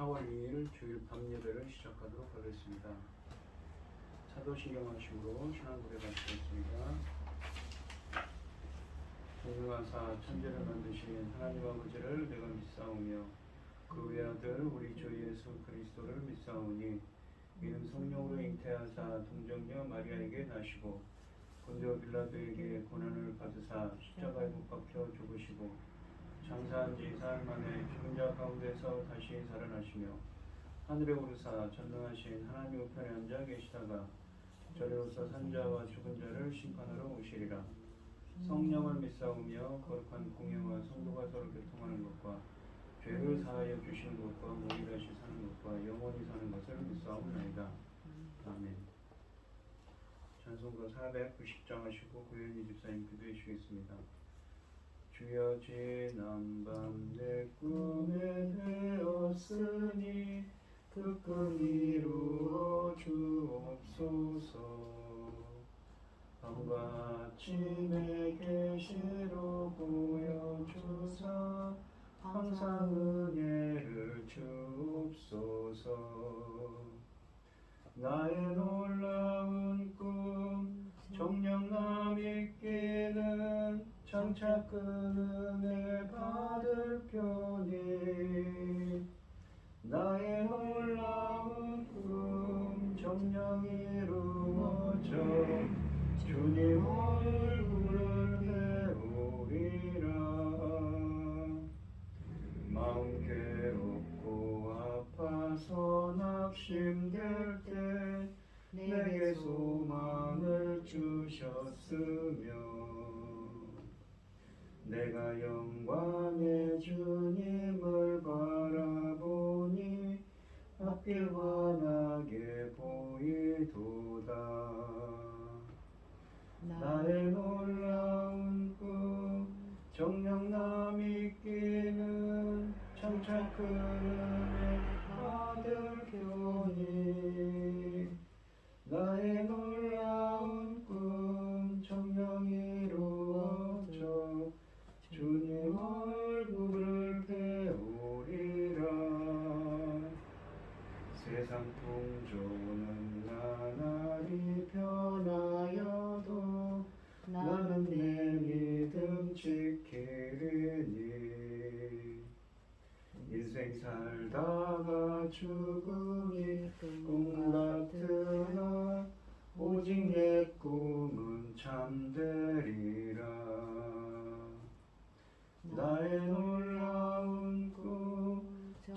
4월 2일 주일 밤 예배를 시작하도록 하겠습니다. 사도신경하심으로 신앙고백 마치겠습니다. 공명하사 천지를 만드신 하나님 아버지를 내가 믿사오며 그 외아들 우리 주 예수 그리스도를 믿사오니 이는 성령으로 잉태하사 동정녀 마리아에게 나시고 본디오 빌라도에게 고난을 받으사 십자가에 못 박혀 죽으시고 장사한 지 사흘 만에 죽은 자 가운데서 다시 살아나시며 하늘에 오르사 전능하신 하나님 우편에 앉아 계시다가 저리로서 산자와 죽은 자를 심판하러 오시리라. 성령을 믿사오며 거룩한 공예와 성도가 서로 교통하는 것과 죄를 사하여 주시는 것과 몸이 다시 사는 것과 영원히 사는 것을 믿사옵나이다. 아멘. 찬송가 490장 하시고 고현희 집사님 기도해 주시겠습니다. 주여 지난밤 내 꿈에 되었으니 그 꿈 이루어 주옵소서. 밤과 아침에 계시로 보여주사 항상 은혜를 주옵소서. 나의 놀라운 꿈 정녕 남 있기는 장차 그 은혜 받을 편이 나의 놀라운 꿈 정녕 이루어져 주님 얼굴을 배우리라. 마음 괴롭고 아파서 낙심될 때 내게 소망을 주셨으며 내가 영광의 주님을 바라보니 앞길 환하게 보이도다. 나의 놀라운 꿈 정녕 남 있기는 장차 그 은혜 받을 편이 나의 놀라운 꿈 정녕 이루어져 주님 얼굴을 배우리라. 세상 풍조는 나날이 변하여도 나는 내 믿음 지키리니 인생 살다가 죽음이 꿈 같으나 오직 내 꿈은 참되리라. 나의 놀라운 꿈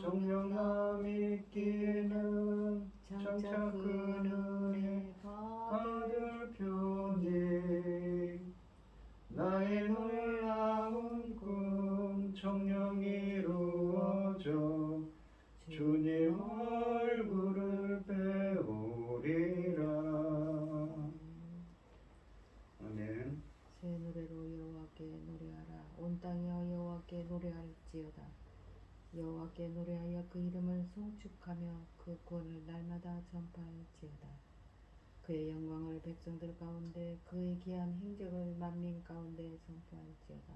정녕 남 있기는 장차 그 은혜 받을 편이 나의 놀라운 꿈 정녕 이루어져 주님 얼굴을 배우리라. 아멘. 새 노래로 여호와께 노래하라. 온 땅이여 여호와께 노래할지어다. 여호와께 노래하여 그 이름을 송축하며 그 구원을 날마다 전파할지어다. 그의 영광을 백성들 가운데 그의 기한 행적을 만민 가운데 선포할지어다.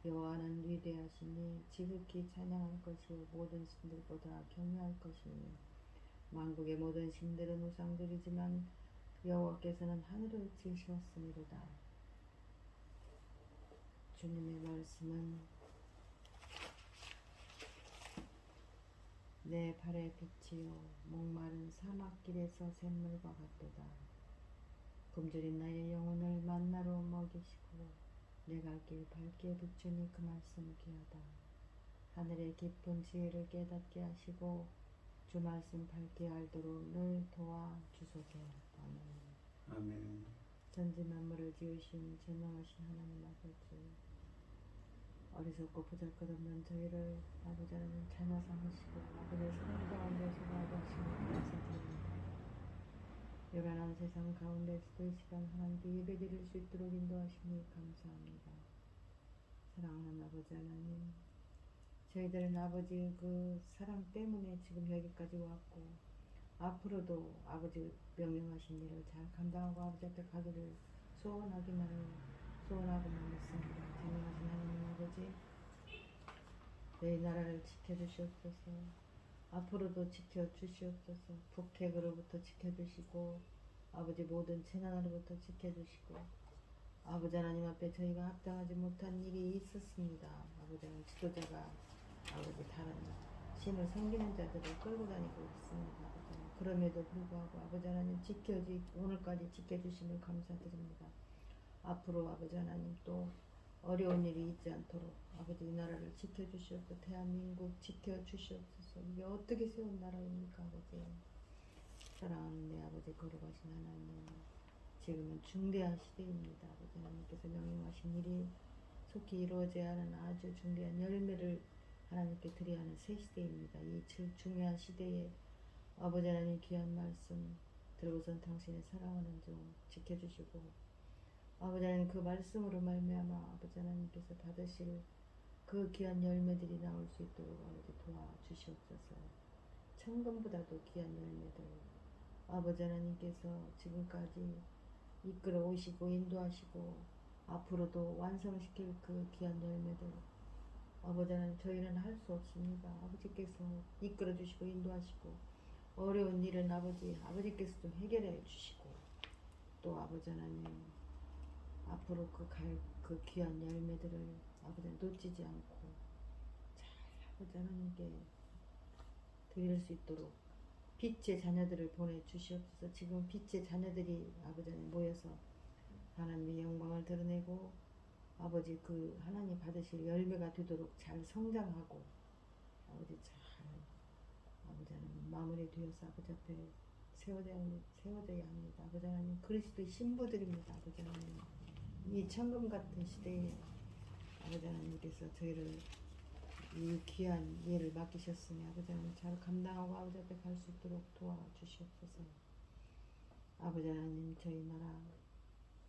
여호와는 위대하시니 지극히 찬양할 것이요 모든 신들보다 경외할 것이니 만국의 모든 신들은 우상들이지만 여호와께서는 하늘을 지으셨으니로다. 주님의 말씀은 내 발의 빛이요 목마른 사막길에서 샘물과 같도다. 굶주린 나의 영혼을 만나로 먹이시고 내 갈 길 밝게 비추니 그 말씀 귀하다. 하늘의 깊은 지혜를 깨닫게 하시고 주 말씀 밝게 알도록 늘 도와주소서. 아멘. 아멘. 전지 만물을 지으신 전능하신 하나님 아버지, 어리석고 보잘것없는 저희를 아버지 하나님 자녀 삼으시고 아버지의 사랑 가운데 소망하게 하시니 감사드립니다. 요란한 세상 가운데서도 이 시간 하나님께 예배드릴 수 있도록 인도하시니 감사합니다. 사랑하는 아버지 하나님, 저희들은 아버지 그 사랑 때문에 지금 여기까지 왔고 앞으로도 아버지 명령하신 일을 잘 감당하고 아버지 앞에 가기를 소원하고만 있습니다. 전능하신 하나님 아버지, 내 나라를 지켜주시옵소서. 앞으로도 지켜주시옵소서. 북핵으로부터 지켜주시고 아버지 모든 재난으로부터 지켜주시고 아버지 하나님 앞에 저희가 합당하지 못한 일이 있었습니다. 아버지 하나님 지도자가 아버지 다른 신을 섬기는 자들을 끌고 다니고 있습니다. 아버지 하나님. 그럼에도 불구하고 아버지 하나님 오늘까지 지켜주심을 감사드립니다. 앞으로 아버지 하나님 또 어려운 일이 있지 않도록 아버지 이 나라를 지켜주시옵소서. 대한민국 지켜주시옵소서. 이게 어떻게 세운 나라입니까 아버지. 사랑하는 내 아버지 거룩하신 하나님, 지금은 중대한 시대입니다. 아버지 하나님께서 명령하신 일이 속히 이루어져야 하는 아주 중대한 열매를 하나님께 드려야 하는 새 시대입니다. 이 중요한 시대에 아버지 하나님 귀한 말씀 들고선 당신의 사랑하는 종 지켜주시고 아버지 하나님 그 말씀으로 말미암아 아버지 하나님께서 받으실 그 귀한 열매들이 나올 수 있도록 아버지 도와주시옵소서. 천금보다도 귀한 열매들 아버지 하나님께서 지금까지 이끌어 오시고 인도하시고 앞으로도 완성시킬 그 귀한 열매들 아버지 하나님 저희는 할 수 없습니다. 아버지께서 이끌어 주시고 인도하시고 어려운 일은 아버지께서 좀 해결해 주시고 또 아버지 하나님 앞으로 그 귀한 열매들을 아버지 놓치지 않고 잘 아버지 하나님께 드릴 수 있도록 빛의 자녀들을 보내주시옵소서. 지금 빛의 자녀들이 아버지 하나님 모여서 하나님의 영광을 드러내고 아버지 그 하나님 받으실 열매가 되도록 잘 성장하고 아버지 잘 아버지 하나님 마무리 되어서 아버지 앞에 세워져야 합니다. 아버지 하나님 그리스도의 신부들입니다. 아버지 하나님 이 천금 같은 시대에 아버지 하나님께서 저희를 이 귀한 일을 맡기셨으니 아버지 하나님 잘 감당하고 아버지 앞에 갈 수 있도록 도와주시옵소서. 아버지 하나님 저희 나라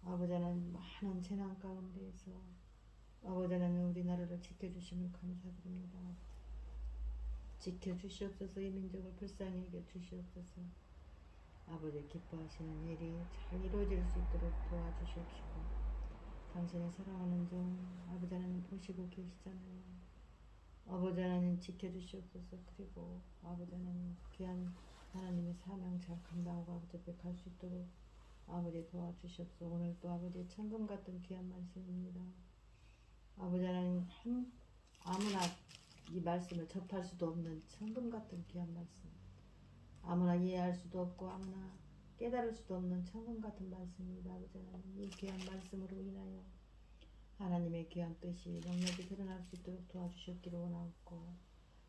아버지 하나님 많은 재난 가운데에서 아버지 하나님 우리나라를 지켜주심을 감사드립니다. 지켜주시옵소서. 이 민족을 불쌍히 여겨주시옵소서. 아버지 기뻐하시는 일이 잘 이루어질 수 있도록 도와주시옵시고 당신의 사랑하는 종 아버지 하나님 보시고 계시잖아요. 아버지 하나님 지켜주시옵소서. 그리고 아버지 하나님 귀한 하나님의 사명 잘 감당하고 아버지 앞에 갈 수 있도록 아버지 도와주시옵소서. 오늘 또 아버지 천금 같은 귀한 말씀입니다. 아버지 하나님 아무나 이 말씀을 접할 수도 없는 천금 같은 귀한 말씀 아무나 이해할 수도 없고 아무나 깨달을 수도 없는 천금 같은 말씀입니다. 아버지 하나님 이 귀한 말씀으로 인하여 하나님의 귀한 뜻이 영역이 드러날 수 있도록 도와주셨기를 원하옵고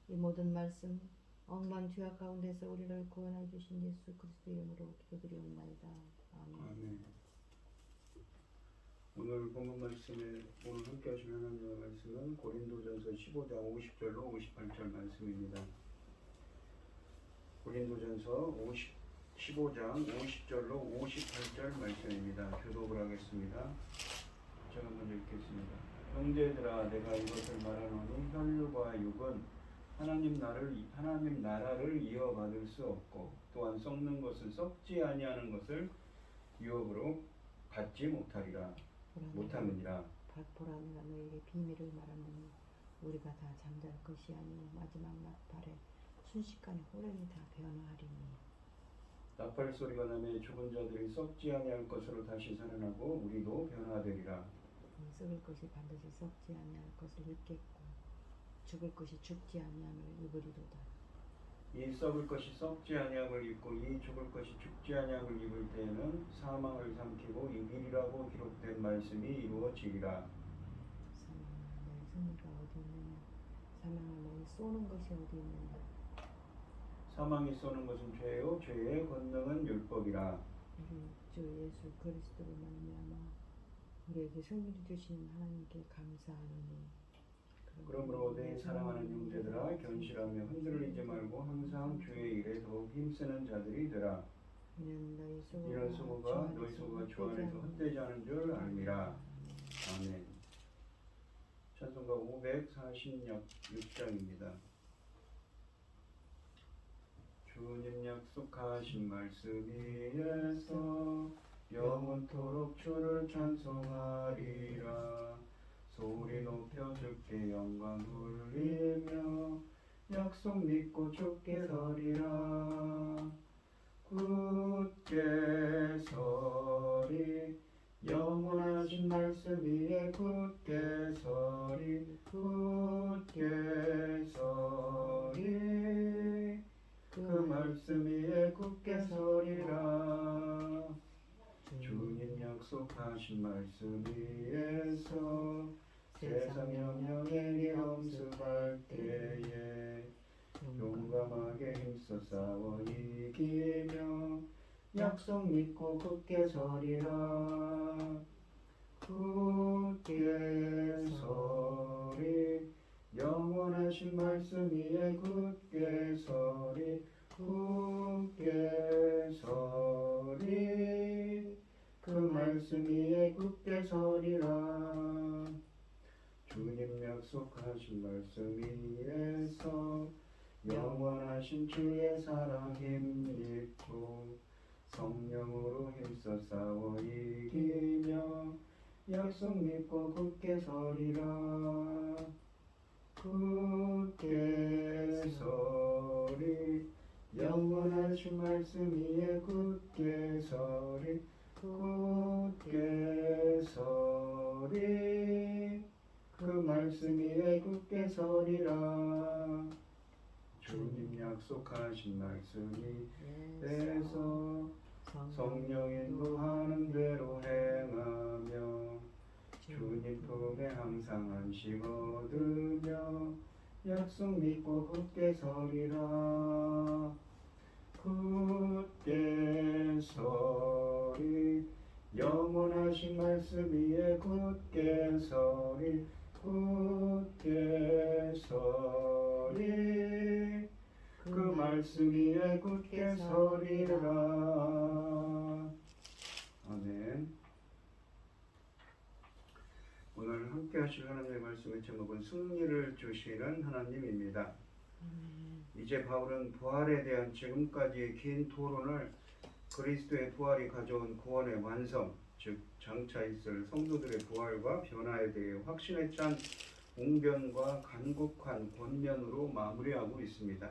이 모든 말씀 억만 죄악 가운데서 우리를 구원해 주신 예수 그리스도 이름으로 기도드리옵나이다. 아멘. 아멘. 오늘 본문 말씀에 오늘 함께 하신 하나님의 말씀은 고린도전서 15장 50절로 58절 말씀입니다. 고린도전서 15장 50절로 58절 말씀입니다. 교독을 하겠습니다. 제가 먼저 읽겠습니다. 형제들아 내가 이것을 말하노니 혈육과 육은 하나님 나라를 이어받을 수 없고 또한 썩는 것은 썩지 아니하는 것을 유업으로 받지 못하느니라. 보라 내가 너에게 비밀을 말하노니 우리가 다 잠잘 것이 아니오 마지막 나팔에 순식간에 호련히 다 변화하리니 나팔 소리가 나매 죽은 자들이 썩지 아니할 것으로 다시 살아나고 우리도 변화되리라. 썩을 것이 반드시 썩지 아니할 것을 입겠고 죽을 것이 죽지 아니함을 입으리로다. 이 썩을 것이 썩지 아니함을 입고 이 죽을 것이 죽지 아니함을 입을 때에는 사망을 삼키고 이기리라고 기록된 말씀이 이루어지리라. 사망아 너의 승리가 어디 있느냐 사망아 너의 쏘는 것이 어디 있느냐 사망이 쏘는 것은 죄요 죄의 권능은 율법이라. 우리 주 예수 그리스도로 말미암아 우리에게 승리를 주시는 하나님께 감사하노니 그러므로 내 사랑하는 형제들아 견실하며 흔들리지 말고 항상 주의 일에 더욱 힘쓰는 자들이 되라. 이런 수고가 너희 수고가 주 안에서 헛되지 않은 줄 알미라. 아멘. 찬송가 546장입니다. 주님 약속하신 말씀 위에서 영원토록 주를 찬송하리라. 소리 높여 주께 영광 돌리며 약속 믿고 굳게 서리라. 굳게 서리 영원하신 말씀 위에 굳게 서리 굳게 서리 그 말씀 위에 굳게 서리라. 주님 약속하신 말씀 위에서 세상 영역에 엄습할 때에 용감하게 힘써 싸워 이기며 약속 믿고 굳게 서리라. 굳게 서리 영원하신 말씀 위에 굳게 서리 굳게 서리 그 말씀 위에 굳게 서리라. 주님 약속하신 말씀 위에서 영원하신 주의 사랑 힘입고 성령으로 힘써 싸워 이기며 약속 믿고 굳게 서리라. 굳게 서리 영원하신 말씀 위에 굳게 서리 굳게 서리 그 말씀 위에 굳게 서리라. 주님 약속하신 말씀이 에서 성령 인도하는 대로 행하며 주님 품에 항상 안식 얻으며 약속 믿고 굳게 서리라. 굳게 서리 영원하신 말씀 위에 굳게 서리 굳게 서리 그 말씀 위에 굳게 서리라. 아멘. 오늘 함께 하실 하나님의 말씀의 제목은 승리를 주시는 하나님입니다. 이제 바울은 부활에 대한 지금까지의 긴 토론을 그리스도의 부활이 가져온 구원의 완성, 즉 장차 있을 성도들의 부활과 변화에 대해 확신에 찬 웅변과 간곡한 권면으로 마무리하고 있습니다.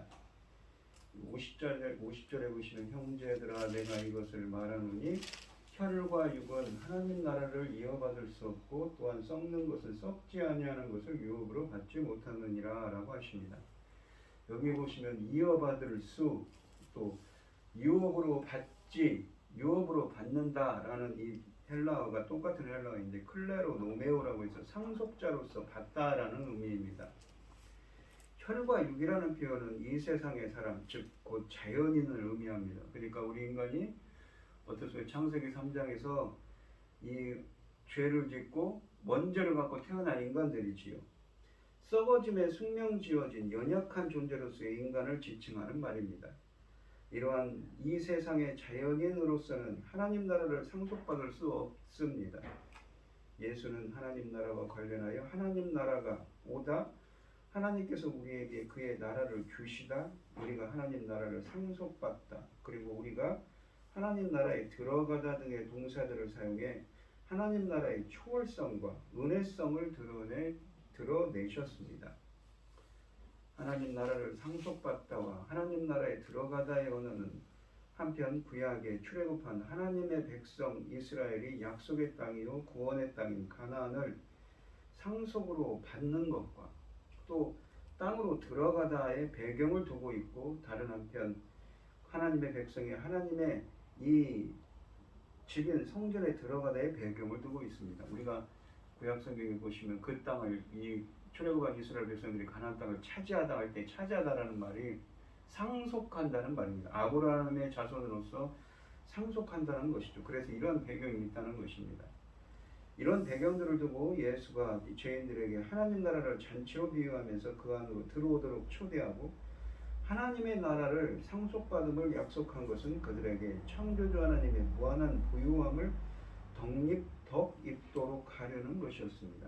50절에 보시는 형제들아 내가 이것을 말하노니 혈과 육은 하나님 나라를 이어받을 수 없고 또한 썩는 것은 썩지 아니하는 것을 유업으로 받지 못하느니라 라고 하십니다. 여기 보시면 이어받을 수, 또 유업으로 받지, 유업으로 받는다라는 이 헬라어가 똑같은 헬라어인데 클레로 노메오라고 해서 상속자로서 받다라는 의미입니다. 혈과 육이라는 표현은 이 세상의 사람, 즉 곧 자연인을 의미합니다. 그러니까 우리 인간이 어떻게 창세기 3장에서 이 죄를 짓고 원죄를 갖고 태어난 인간들이지요. 썩어짐에 숙명지어진 연약한 존재로서의 인간을 지칭하는 말입니다. 이러한 이 세상의 자연인으로서는 하나님 나라를 상속받을 수 없습니다. 예수는 하나님 나라와 관련하여 하나님 나라가 오다 하나님께서 우리에게 그의 나라를 주시다 우리가 하나님 나라를 상속받다 그리고 우리가 하나님 나라에 들어가다 등의 동사들을 사용해 하나님 나라의 초월성과 은혜성을 드러내셨습니다. 하나님 나라를 상속받다와 하나님 나라에 들어가다의 언어는 한편 구약에 출애굽한 하나님의 백성 이스라엘이 약속의 땅이요 구원의 땅인 가나안을 상속으로 받는 것과 또 땅으로 들어가다의 배경을 두고 있고 다른 한편 하나님의 백성이 하나님의 이 집인 성전에 들어가다의 배경을 두고 있습니다. 우리가 구약 성경에 보시면 그 땅을 이 출애굽한 이스라엘 백성들이 가나안 땅을 차지하다 할 때 차지하다라는 말이 상속한다는 말입니다. 아브라함의 자손으로서 상속한다는 것이죠. 그래서 이런 배경이 있다는 것입니다. 이런 배경들을 두고 예수가 죄인들에게 하나님 나라를 잔치로 비유하면서 그 안으로 들어오도록 초대하고 하나님의 나라를 상속받음을 약속한 것은 그들에게 창조주 하나님의 무한한 부유함을 덧입도록 하려는 것이었습니다.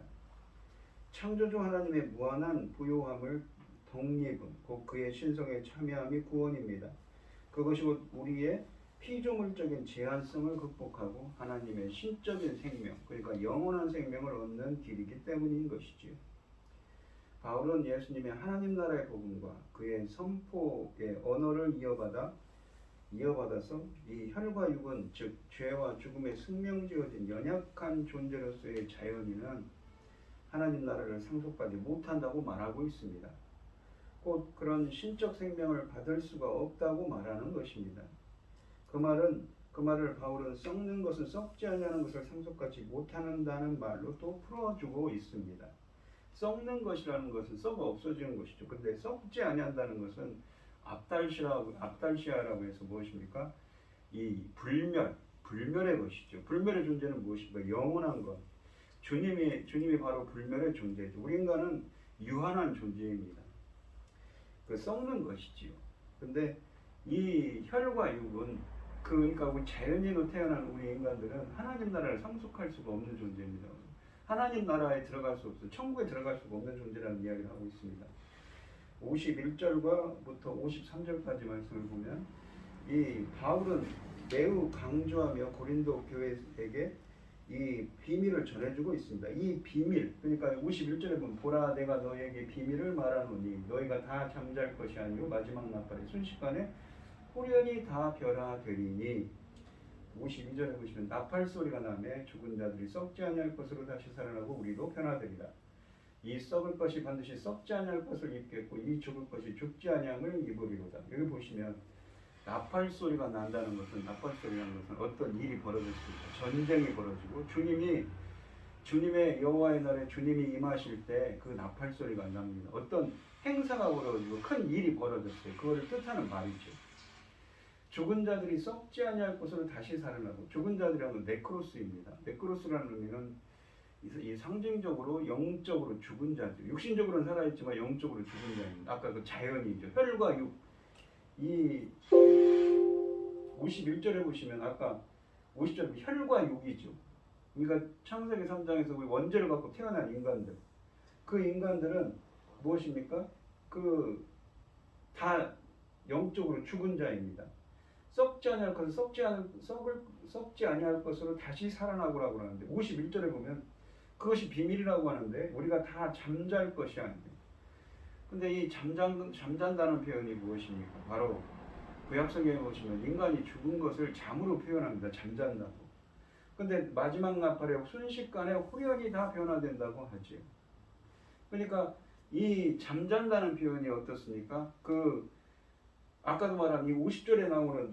창조주 하나님의 무한한 부유함을 덧입은 곧 그의 신성에 참여함이 구원입니다. 그것이 곧 우리의 피조물적인 제한성을 극복하고 하나님의 신적인 생명, 그러니까 영원한 생명을 얻는 길이기 때문인 것이지요. 바울은 예수님의 하나님 나라의 복음과 그의 선포의 언어를 이어받아서 이 혈과 육은 즉 죄와 죽음의 숙명지어진 연약한 존재로서의 자연인은 하나님 나라를 상속받지 못한다고 말하고 있습니다. 곧 그런 신적 생명을 받을 수가 없다고 말하는 것입니다. 그 말을 바울은 썩는 것은 썩지 아니하는 것을 상속받지 못한다는 말로 또 풀어주고 있습니다. 썩는 것이라는 것은 썩어 없어지는 것이죠. 근데 썩지 아니한다는 것은 압달시아라고 해서 무엇입니까? 이 불멸의 것이죠. 불멸의 존재는 무엇입니까? 영원한 것. 주님이 바로 불멸의 존재죠. 우리 인간은 유한한 존재입니다. 그 썩는 것이지요. 근데 이 혈과 육은 그러니까 우리 자연인으로 태어난 우리 인간들은 하나님 나라를 상속할 수가 없는 존재입니다. 하나님 나라에 들어갈 수 없어, 천국에 들어갈 수가 없는 존재라는 이야기를 하고 있습니다. 51절부터 53절까지 말씀을 보면 이 바울은 매우 강조하며 고린도 교회에게 이 비밀을 전해주고 있습니다. 이 비밀, 그러니까 51절에 보면 보라 내가 너에게 비밀을 말하노니 너희가 다 잠잘 것이 아니요 마지막 나팔에 순식간에 호련히 다 변화되리니 52절에 보시면 나팔 소리가 나매 죽은 자들이 썩지 아니할 것으로 다시 살아나고 우리도 변화되리라. 이 썩을 것이 반드시 썩지 아니할 것을 입겠고 이 죽을 것이 죽지 아니함을 입으리로다. 여기 보시면 나팔 소리가 난다는 것은 어떤 일이 벌어질 수 있다. 전쟁이 벌어지고 주님의 여호와의 날에 주님이 임하실 때 그 나팔 소리가 납니다. 어떤 행사가 벌어지고 큰 일이 벌어졌어요. 그거를 뜻하는 말이죠. 죽은 자들이 썩지 아니할 것으로 다시 살아나고 죽은 자들이라는 건 네크로스입니다. 네크로스라는 의미는 이 상징적으로 영적으로 죽은 자들, 육신적으로는 살아있지만 영적으로 죽은 자입니다. 아까 그 자연이죠. 혈과 육. 이 51절에 보시면 아까 50절에 혈과 육이죠. 그러니까 창세기 3장에서 우리 원죄를 갖고 태어난 인간들. 그 인간들은 무엇입니까? 다 영적으로 죽은 자입니다. 썩지 아니할 것을 썩지 아니할 것으로 다시 살아나고라고 하는데 51절에 보면 그것이 비밀이라고 하는데 우리가 다 잠잘 것이 아니에요. 근데 이 잠잔다는 표현이 무엇입니까? 바로 구약성경에 보시면 인간이 죽은 것을 잠으로 표현합니다. 잠잔다고. 근데 마지막 나팔에 순식간에 호련히 다 변화된다고 하죠. 그러니까 이 잠잔다는 표현이 어떻습니까? 아까도 말한 이 50절에 나오는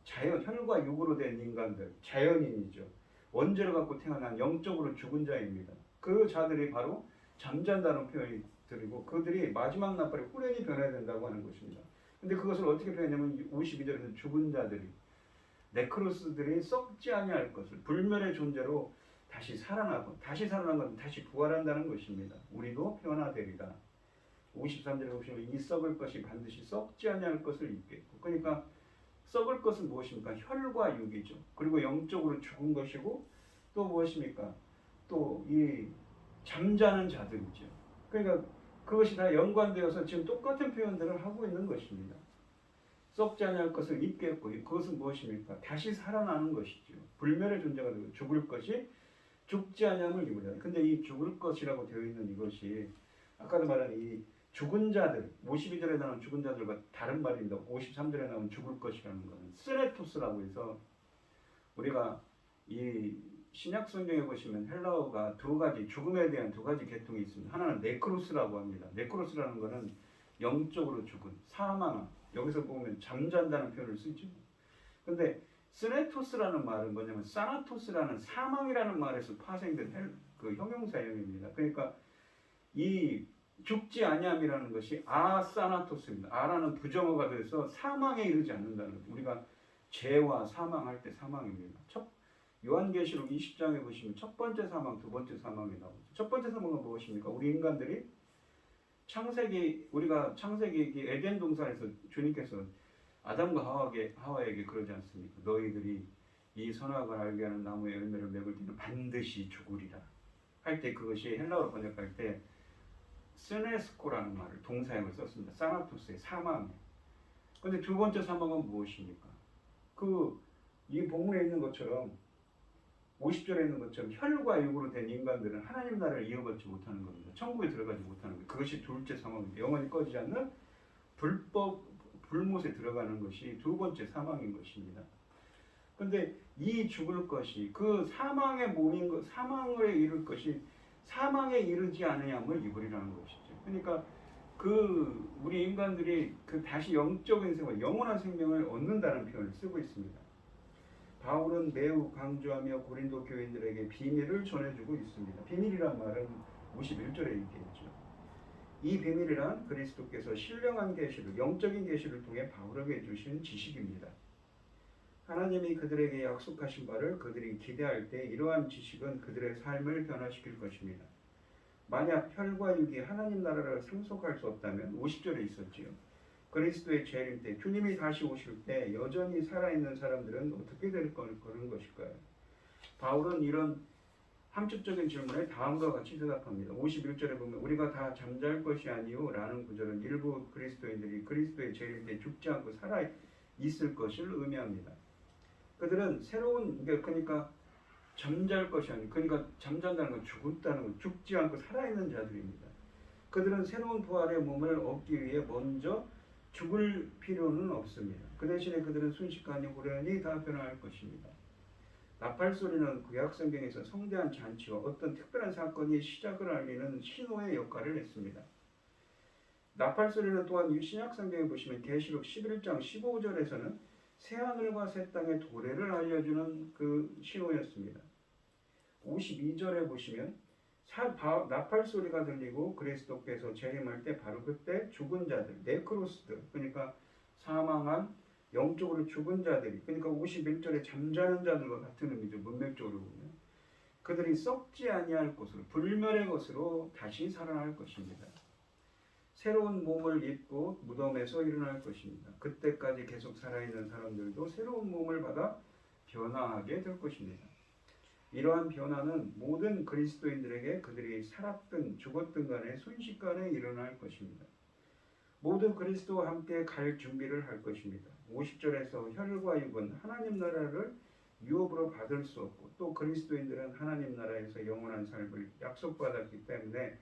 혈과 육으로 된 인간들, 자연인이죠. 원죄를 갖고 태어난 영적으로 죽은 자입니다. 그 자들이 바로 잠잔다는 표현이 드리고 그들이 마지막 나팔에 후련히 변해야 된다고 하는 것입니다. 근데 그것을 어떻게 표현하냐면 52절에서 죽은 자들이 네크로스들이 썩지 아니할 것을 불멸의 존재로 다시 살아나고 다시 살아난 것은 다시 부활한다는 것입니다. 우리도 변화되리라. 53절에 보시면 이 썩을 것이 반드시 썩지 아니할 것을 입겠고 그러니까 썩을 것은 무엇입니까? 혈과 육이죠. 그리고 영적으로 죽은 것이고 또 무엇입니까? 또 이 잠자는 자들이죠. 그러니까 그것이 다 연관되어서 지금 똑같은 표현들을 하고 있는 것입니다. 썩지 아니할 것을 입겠고 그것은 무엇입니까? 다시 살아나는 것이죠. 불멸의 존재가 되고 죽을 것이 죽지 아니함을 입으리라. 근데 이 죽을 것이라고 되어 있는 이것이 아까도 말한 이 죽은 자들, 52절에 나오는 죽은 자들과 다른 말입니다. 53절에 나오는 죽을 것이라는 것은 스레토스라고 해서 우리가 이 신약 성경에 보시면 헬라어가 죽음에 대한 두 가지 계통이 있습니다. 하나는 네크로스라고 합니다. 네크로스라는 것은 영적으로 죽은, 사망. 여기서 보면 잠잔다는 표현을 쓰죠. 근데 스네토스라는 말은 뭐냐면 사나토스라는 사망이라는 말에서 파생된 그 형용사형입니다. 그러니까 이 죽지 아니함이라는 것이 아사나토스입니다. 아라는 부정어가 돼서 사망에 이르지 않는다는 것. 우리가 죄와 사망할 때 사망입니다. 요한계시록 20장에 보시면 첫 번째 사망, 두 번째 사망이 나오죠. 첫 번째 사망은 무엇입니까? 우리 인간들이 우리가 창세기 에덴 동산에서 주님께서 아담과 하와에게 그러지 않습니까? 너희들이 이 선악을 알게 하는 나무의 열매를 맺을 때는 반드시 죽으리라. 할 때 그것이 헬라어로 번역할 때 스네스코라는 말을 동사형을 썼습니다. 사나토스의 사망. 그런데 두 번째 사망은 무엇입니까? 이 본문에 있는 것처럼 50절에 있는 것처럼 혈과 육으로 된 인간들은 하나님 나라를 이어받지 못하는 겁니다. 천국에 들어가지 못하는 거예요. 그것이 둘째 사망입니다. 영원히 꺼지지 않는 불못에 들어가는 것이 두 번째 사망인 것입니다. 근데 이 죽을 것이 그 사망의 몸인 것, 사망을 이룰 것이 사망에 이르지 않으냐면 이불이라는 것이죠. 그러니까 우리 인간들이 다시 영적인 생활, 영원한 생명을 얻는다는 표현을 쓰고 있습니다. 바울은 매우 강조하며 고린도 교인들에게 비밀을 전해주고 있습니다. 비밀이란 말은 51절에 얘기했죠. 이 비밀이란 그리스도께서 신령한 계시를, 영적인 계시를 통해 바울에게 주신 지식입니다. 하나님이 그들에게 약속하신 바를 그들이 기대할 때 이러한 지식은 그들의 삶을 변화시킬 것입니다. 만약 혈과 육이 하나님 나라를 상속할 수 없다면 50절에 있었지요. 그리스도의 재림 때 주님이 다시 오실 때 여전히 살아있는 사람들은 어떻게 될 거는 것일까요? 바울은 이런 함축적인 질문에 다음과 같이 대답합니다. 51절에 보면 우리가 다 잠잘 것이 아니요 라는 구절은 일부 그리스도인들이 그리스도의 재림 때 죽지 않고 살아 있을 것을 의미합니다. 그들은 새로운, 그러니까 잠잘 것이 아니고, 그러니까 잠잔다는 건 죽었다는 건 죽지 않고 살아있는 자들입니다. 그들은 새로운 부활의 몸을 얻기 위해 먼저 죽을 필요는 없습니다. 그 대신에 그들은 순식간에 후련히 다 변화할 것입니다. 나팔 소리는 구약 성경에서 성대한 잔치와 어떤 특별한 사건이 시작을 알리는 신호의 역할을 했습니다. 나팔 소리는 또한 신약 성경에 보시면 계시록 11장 15절에서는 새하늘과 새 땅의 도래를 알려주는 그 신호였습니다. 52절에 보시면 나팔 소리가 들리고 그리스도께서 재림할 때 바로 그때 죽은 자들, 네크로스들, 그러니까 사망한 영적으로 죽은 자들이, 그러니까 51절에 잠자는 자들과 같은 의미죠. 문맥적으로 보면 그들이 썩지 아니할 것으로, 불멸의 것으로 다시 살아날 것입니다. 새로운 몸을 입고 무덤에서 일어날 것입니다. 그때까지 계속 살아있는 사람들도 새로운 몸을 받아 변화하게 될 것입니다. 이러한 변화는 모든 그리스도인들에게 그들이 살았든 죽었든 간에 순식간에 일어날 것입니다. 모두 그리스도와 함께 갈 준비를 할 것입니다. 50절에서 혈과 육은 하나님 나라를 유업으로 받을 수 없고 또 그리스도인들은 하나님 나라에서 영원한 삶을 약속받았기 때문에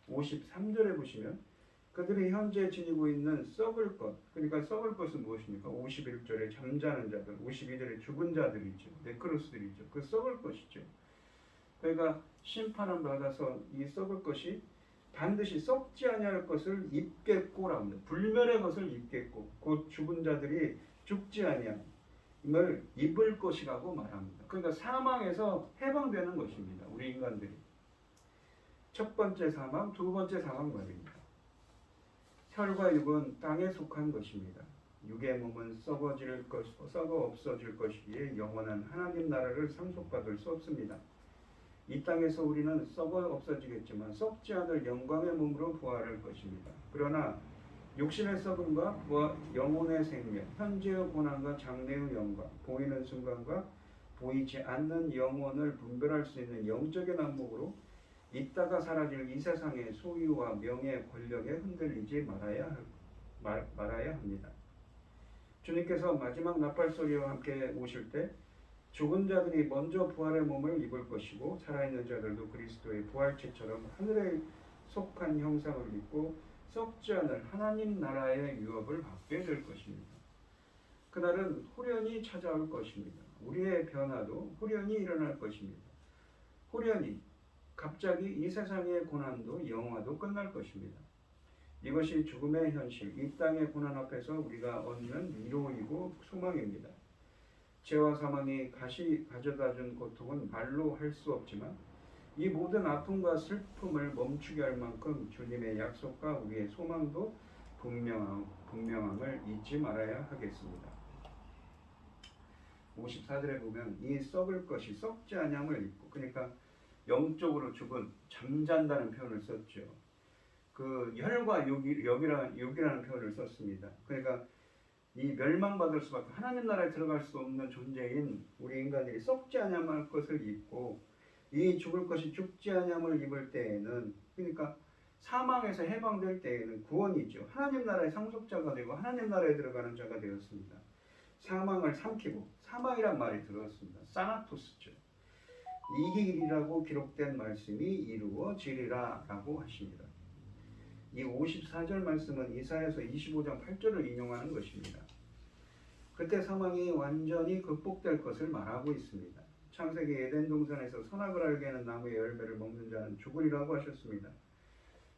53절에 보시면 그들이 현재 지니고 있는 썩을 것, 그러니까 썩을 것은 무엇입니까? 51절에 잠자는 자들, 52절에 죽은 자들이죠. 네크로스들이죠. 그 썩을 것이죠. 그러니까 심판을 받아서 이 썩을 것이 반드시 썩지 아니할 것을 입겠고라고 합니다. 불멸의 것을 입겠고 곧 죽은 자들이 죽지 아니함을 입을 것이라고 말합니다. 그러니까 사망에서 해방되는 것입니다. 우리 인간들이. 첫 번째 사망, 두 번째 사망 말입니다. 혈과 육은 땅에 속한 것입니다. 육의 몸은 썩어 없어질 것이기에 영원한 하나님 나라를 상속받을 수 없습니다. 이 땅에서 우리는 썩어 없어지겠지만 썩지 않을 영광의 몸으로 부활할 것입니다. 그러나 육신의 썩음과 영혼의 생명, 현재의 고난과 장래의 영광, 보이는 순간과 보이지 않는 영혼을 분별할 수 있는 영적인 안목으로 있다가 사라질 이 세상의 소유와 명예, 권력에 흔들리지 말아야 합니다. 주님께서 마지막 나팔 소리와 함께 오실 때 죽은 자들이 먼저 부활의 몸을 입을 것이고 살아있는 자들도 그리스도의 부활체처럼 하늘에 속한 형상을 입고 썩지 않을 하나님 나라의 유업을 받게 될 것입니다. 그날은 후련히 찾아올 것입니다. 우리의 변화도 후련히 일어날 것입니다. 후련히 갑자기 이 세상의 고난도 영화도 끝날 것입니다. 이것이 죽음의 현실, 이 땅의 고난 앞에서 우리가 얻는 위로이고 소망입니다. 죄와 사망이 가져다준 고통은 말로 할 수 없지만 이 모든 아픔과 슬픔을 멈추게 할 만큼 주님의 약속과 우리의 소망도 분명함을 잊지 말아야 하겠습니다. 54절에 보면 이 썩을 것이 썩지 아니함을 입고, 그러니까 영적으로 죽은 잠잔다는 표현을 썼죠. 그 혈과 육이라는 표현을 썼습니다. 그러니까 이 멸망받을 수밖에, 하나님 나라에 들어갈 수 없는 존재인 우리 인간들이 썩지 아니함을 것을 입고 이 죽을 것이 죽지 아니함을 입을 때에는, 그러니까 사망에서 해방될 때에는 구원이죠. 하나님 나라의 상속자가 되고 하나님 나라에 들어가는 자가 되었습니다. 사망을 삼키고, 사망이란 말이 들어왔습니다. 사나토스죠. 이 길이라고 기록된 말씀이 이루어지리라 라고 하십니다. 이 54절 말씀은 이사야서 25장 8절을 인용하는 것입니다. 그때 사망이 완전히 극복될 것을 말하고 있습니다. 창세기 에덴 동산에서 선악을 알게 하는 나무의 열매를 먹는 자는 죽으리라고 하셨습니다.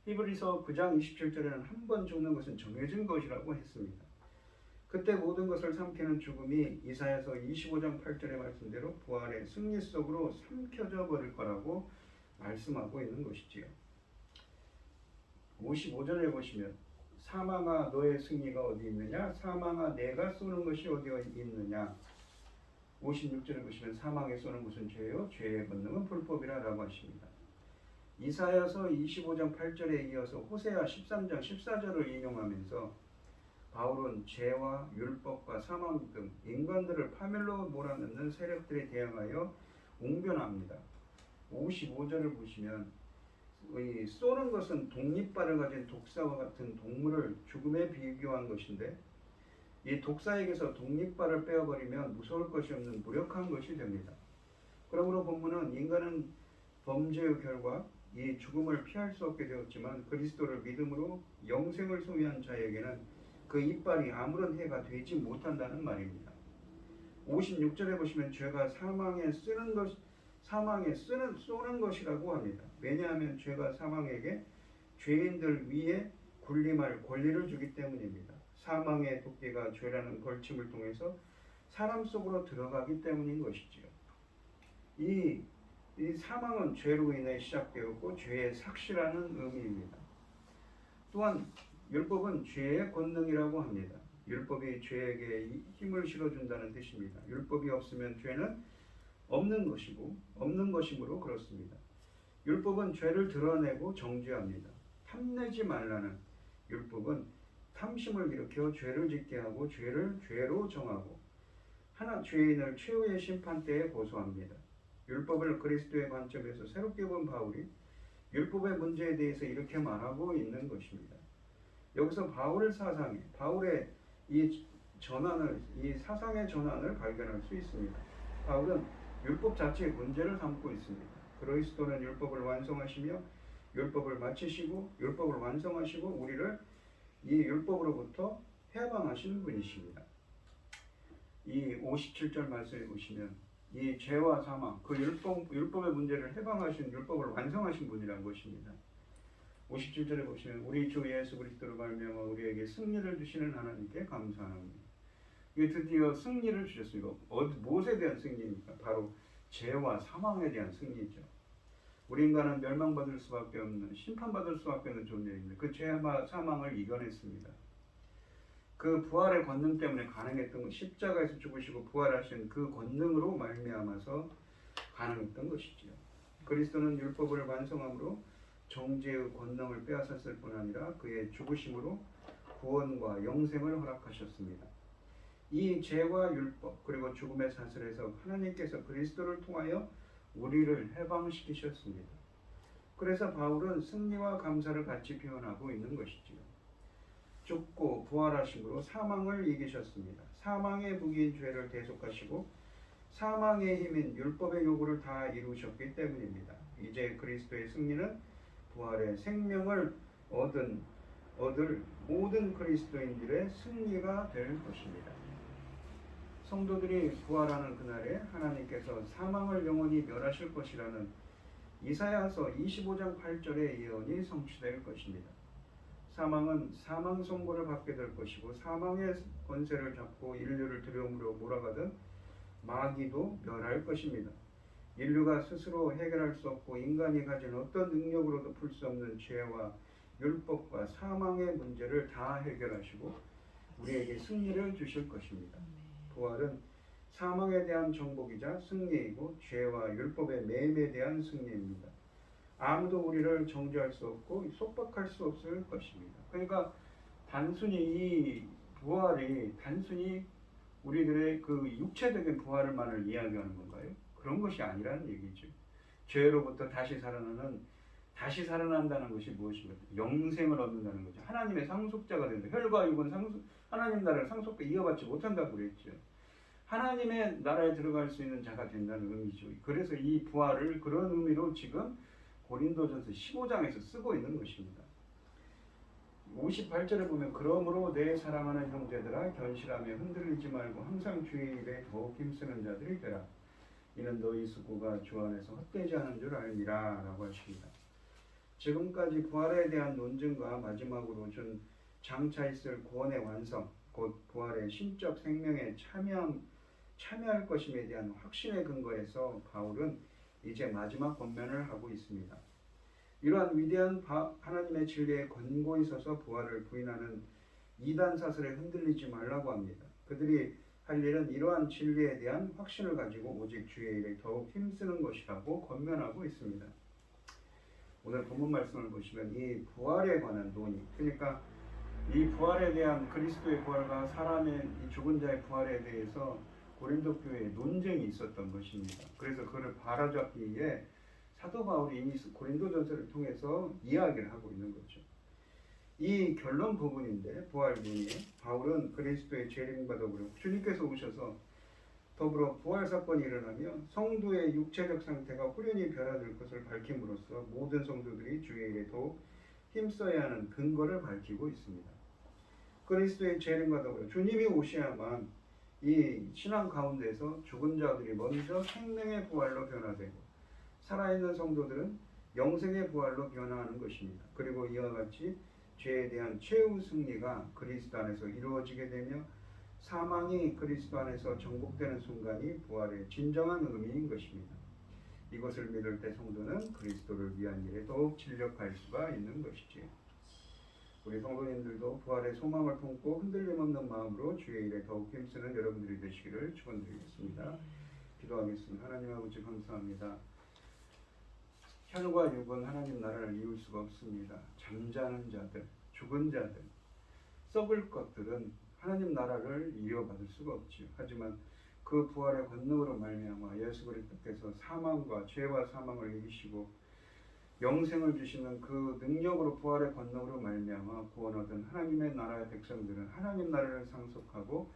히브리서 9장 27절에는 한 번 죽는 것은 정해진 것이라고 했습니다. 그때 모든 것을 삼키는 죽음이 이사야서 25장 8절의 말씀대로 부활의 승리 속으로 삼켜져 버릴 거라고 말씀하고 있는 것이지요. 55절에 보시면 사망아 너의 승리가 어디 있느냐? 사망아 내가 쏘는 것이 어디 있느냐? 56절에 보시면 사망에 쏘는 것은 죄요 죄의 권능은 불법이라 라고 하십니다. 이사야서 25장 8절에 이어서 호세아 13장 14절을 인용하면서 바울은 죄와 율법과 사망 등 인간들을 파멸로 몰아넣는 세력들에 대항하여 웅변합니다. 55절을 보시면 쏘는 것은 독립발을 가진 독사와 같은 동물을 죽음에 비교한 것인데 이 독사에게서 독립발을 빼어버리면 무서울 것이 없는 무력한 것이 됩니다. 그러므로 본문은 인간은 범죄의 결과 이 죽음을 피할 수 없게 되었지만 그리스도를 믿음으로 영생을 소유한 자에게는 그 이빨이 아무런 해가 되지 못한다는 말입니다. 56절에 보시면 죄가 사망에 쏘는 것이라고 합니다. 왜냐하면 죄가 사망에게 죄인들 위에 군림할 권리를 주기 때문입니다. 사망의 도끼가 죄라는 벌침을 통해서 사람 속으로 들어가기 때문인 것이지요. 이 사망은 죄로 인해 시작되었고 죄의 삭시라는 의미입니다. 또한 율법은 죄의 권능이라고 합니다. 율법이 죄에게 힘을 실어준다는 뜻입니다. 율법이 없으면 죄는 없는 것이므로 그렇습니다. 율법은 죄를 드러내고 정죄합니다. 탐내지 말라는 율법은 탐심을 일으켜 죄를 짓게 하고 죄를 죄로 정하고 죄인을 최후의 심판대에 고소합니다. 율법을 그리스도의 관점에서 새롭게 본 바울이 율법의 문제에 대해서 이렇게 말하고 있는 것입니다. 여기서 바울의 이 사상의 전환을 발견할 수 있습니다. 바울은 율법 자체의 문제를 삼고 있습니다. 그리스도는 율법을 완성하시며 율법을 마치시고 율법을 완성하시고 우리를 이 율법으로부터 해방하신 분이십니다. 이 57절 말씀에 보시면 이 죄와 사망, 그 율법의 문제를 해방하신 율법을 완성하신 분이란 것입니다. 57절에 보시면 우리 주 예수 그리스도로 말미암아 우리에게 승리를 주시는 하나님께 감사합니다. 이게 드디어 승리를 주셨습니다. 무엇에 대한 승리입니까? 바로 죄와 사망에 대한 승리죠. 우리 인간은 멸망받을 수밖에 없는, 심판받을 수밖에 없는 존재입니다. 그 죄와 사망을 이겨냈습니다. 그 부활의 권능 때문에 가능했던 것, 십자가에서 죽으시고 부활하신 그 권능으로 말미암아서 가능했던 것이지요. 그리스도는 율법을 완성함으로 정죄의 권능을 빼앗았을 뿐 아니라 그의 죽으심으로 구원과 영생을 허락하셨습니다. 이 죄와 율법 그리고 죽음의 사슬에서 하나님께서 그리스도를 통하여 우리를 해방시키셨습니다. 그래서 바울은 승리와 감사를 같이 표현하고 있는 것이지요. 죽고 부활하심으로 사망을 이기셨습니다. 사망의 무기인 죄를 대속하시고 사망의 힘인 율법의 요구를 다 이루셨기 때문입니다. 이제 그리스도의 승리는 부활의 생명을 얻을 모든 그리스도인들의 승리가 될 것입니다. 성도들이 부활하는 그날에 하나님께서 사망을 영원히 멸하실 것이라는 이사야서 25장 8절의 예언이 성취될 것입니다. 사망은 사망 선고를 받게 될 것이고 사망의 권세를 잡고 인류를 두려움으로 몰아가던 마귀도 멸할 것입니다. 인류가 스스로 해결할 수 없고 인간이 가진 어떤 능력으로도 풀 수 없는 죄와 율법과 사망의 문제를 다 해결하시고 우리에게 승리를 주실 것입니다. 부활은 사망에 대한 정복이자 승리이고 죄와 율법의 매임에 대한 승리입니다. 아무도 우리를 정죄할 수 없고 속박할 수 없을 것입니다. 그러니까 단순히 이 부활이 단순히 우리들의 그 육체적인 부활만을 이야기하는 건가요? 그런 것이 아니라는 얘기죠. 죄로부터 다시 살아난다는 것이 무엇인가? 영생을 얻는다는 거죠. 하나님의 상속자가 된다. 혈과 육은 하나님 나라를 상속과 이어받지 못한다고 그랬죠. 하나님의 나라에 들어갈 수 있는 자가 된다는 의미죠. 그래서 이 부활을 그런 의미로 지금 고린도전서 15장에서 쓰고 있는 것입니다. 58절에 보면 그러므로 내 사랑하는 형제들아 견실하며 흔들리지 말고 항상 주의 일에 더욱 힘쓰는 자들이 되라. 이는 너희 수고가 주 안에서 헛되지 않은 줄 알미라 라고 하십니다. 지금까지 부활에 대한 논증과 마지막으로 준 장차 있을 구원의 완성, 곧 부활의 신적 생명에 참여할 것임에 대한 확신의 근거에서 바울은 이제 마지막 권면을 하고 있습니다. 이러한 위대한 하나님의 진리에 권고히 서서 부활을 부인하는 이단 사설에 흔들리지 말라고 합니다. 그들이 할 일은 이러한 진리에 대한 확신을 가지고 오직 주의 일에 더욱 힘쓰는 것이라고 권면하고 있습니다. 오늘 본문 말씀을 보시면 이 부활에 관한 논의, 그러니까 이 부활에 대한 그리스도의 부활과 사람의 이 죽은 자의 부활에 대해서 고린도 교회에 논쟁이 있었던 것입니다. 그래서 그를 바로잡기 위해 사도 바울이 이 고린도전서를 통해서 이야기를 하고 있는 거죠. 이 결론 부분인데 부활 논의에 바울은 그리스도의 재림과 더불어 주님께서 오셔서 더불어 부활 사건이 일어나며 성도의 육체적 상태가 후련히 변화될 것을 밝힘으로써 모든 성도들이 주의 일에 더욱 힘써야 하는 근거를 밝히고 있습니다. 그리스도의 재림과 더불어 주님이 오셔야만 이 신앙 가운데서 죽은 자들이 먼저 생명의 부활로 변화되고 살아있는 성도들은 영생의 부활로 변화하는 것입니다. 그리고 이와 같이 죄에 대한 최후 승리가 그리스도 안에서 이루어지게 되며 사망이 그리스도 안에서 정복되는 순간이 부활의 진정한 의미인 것입니다. 이것을 믿을 때 성도는 그리스도를 위한 일에 더욱 진력할 수가 있는 것이지요. 우리 성도님들도 부활의 소망을 품고 흔들림 없는 마음으로 주의 일에 더욱 힘쓰는 여러분들이 되시기를 축원드리겠습니다. 기도하겠습니다. 하나님 아버지 감사합니다. 혈과 육은 하나님 나라를 이룰 수가 없습니다. 잠자는 자들, 죽은 자들, 썩을 것들은 하나님 나라를 이어받을 수가 없지요. 하지만 그 부활의 권능으로 말미암아 예수 그리스도께서 사망과 죄와 사망을 이기시고 영생을 주시는 그 능력으로 부활의 권능으로 말미암아 구원 얻은 하나님의 나라의 백성들은 하나님 나라를 상속하고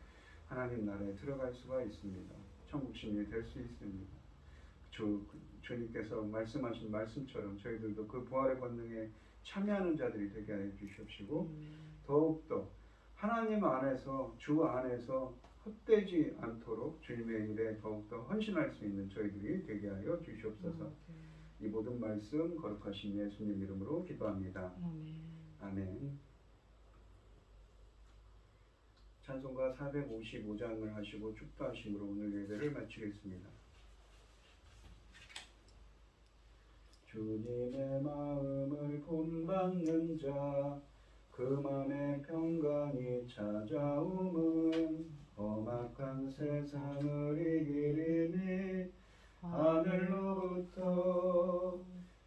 하나님 나라에 들어갈 수가 있습니다. 천국 시민이 될 수 있습니다. 주님께서 말씀하신 말씀처럼 저희들도 그 부활의 권능에 참여하는 자들이 되게 하여 주시옵시고 더욱더 하나님 안에서 주 안에서 헛되지 않도록 주님의 일에 더욱더 헌신할 수 있는 저희들이 되게 하여 주시옵소서. 이 모든 말씀 거룩하신 예수님 이름으로 기도합니다. 아멘. 찬송가 455장을 하시고 축도하심으로 오늘 예배를 마치겠습니다. 주님의 마음을 본받는 자, 그 맘에 평강이 찾아오면 험악한 세상을 이기리니 하늘로부터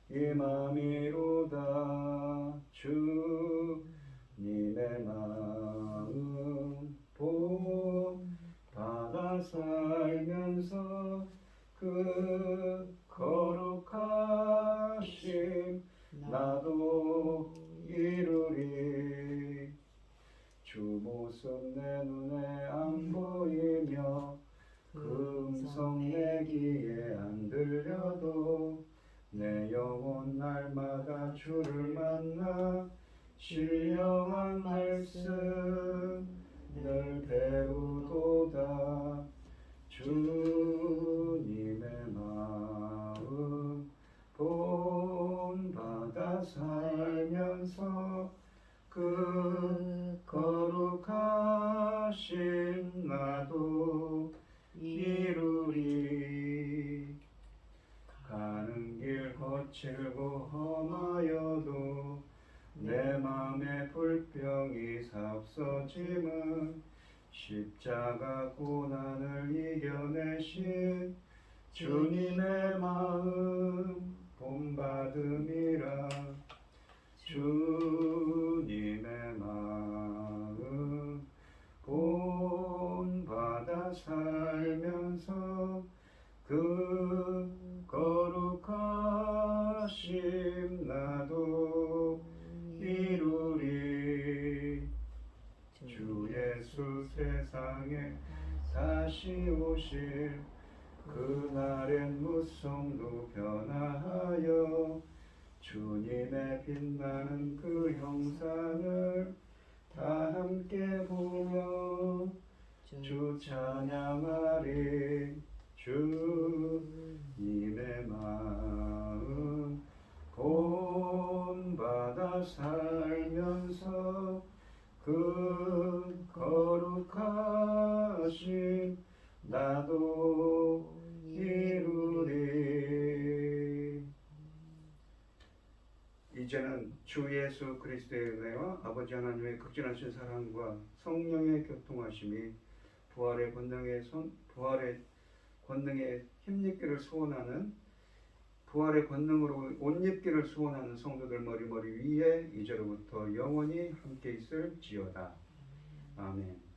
임함이로다. 주님의 마음 본받아 살면서 그 거룩하심 나도 이루리. 주 모습 내 눈에 안 보이며 그 음성 내 귀에 안 들려도 내 영혼 날마다 주를 만나 신령한 말씀 늘 배우도다. 주님의 마음 본받아 살면서 그 거룩하신 나도 이루리. 가는 길 거칠고 험하여도 내 맘에 불평이 sap서짐은 십자가 고난을 이겨내신 주님의 마음 본받음이라. 주님의 마음 본받아 살면서 그 거룩하심 나도 이루리. 주 예수 세상에 다시 오실 그날엔 무성도 변화하여 주님의 빛나는 그 형상을 다 함께 보며 주 찬양하리. 주님의 마음 본받아 살면서 그 거룩하신 나도 이루리. 이제는 주 예수 그리스도의 은혜와 아버지 하나님의 극진하신 사랑과 성령의 교통하심이 부활의 권능에 힘입기를 소원하는, 부활의 권능으로 옷 입기를 소원하는 성도들 머리 위에 이제로부터 영원히 함께 있을지어다. 아멘.